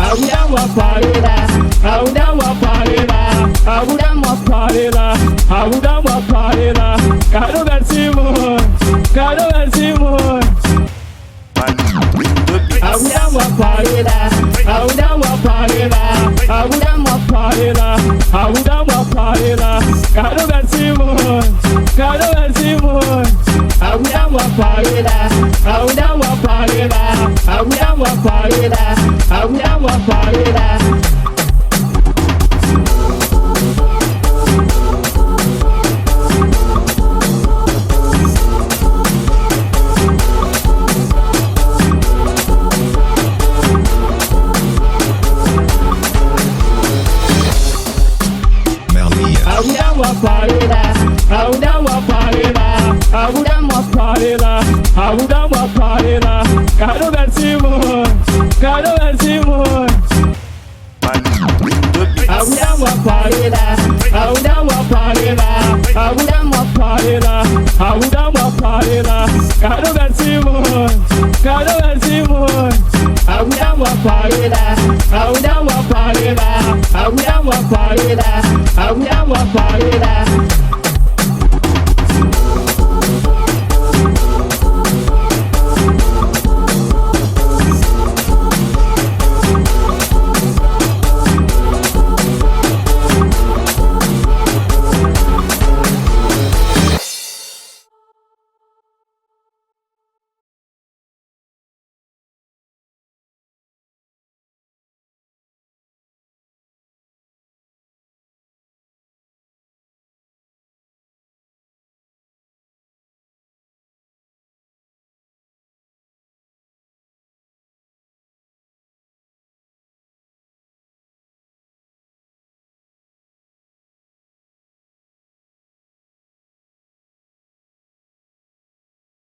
Boudam wa parela, Boudam wa parela, Boudam wa parela, Boudam wa parela, Caro Garcimon, Caro Garcimon. Boudam wa parela, Boudam wa parela, Boudam wa parela, Boudam wa parela, Caro Garcimon, Caro Garcimon. Boudam wa parela, Boudam wa parela, Boudam wa parela, Boudam wa parela. Boudam wa parela, Boudam wa parela, Boudam wa parela, Boudam wa parela, Caro Garcimon, Caro Garcimon. Boudam wa parela, Boudam wa parela, Boudam wa parela, Boudam wa parela, Caro Garcimon, Caro Garcimon. Boudam wa parela, Boudam wa parela, Boudam wa parela, Boudam wa parela.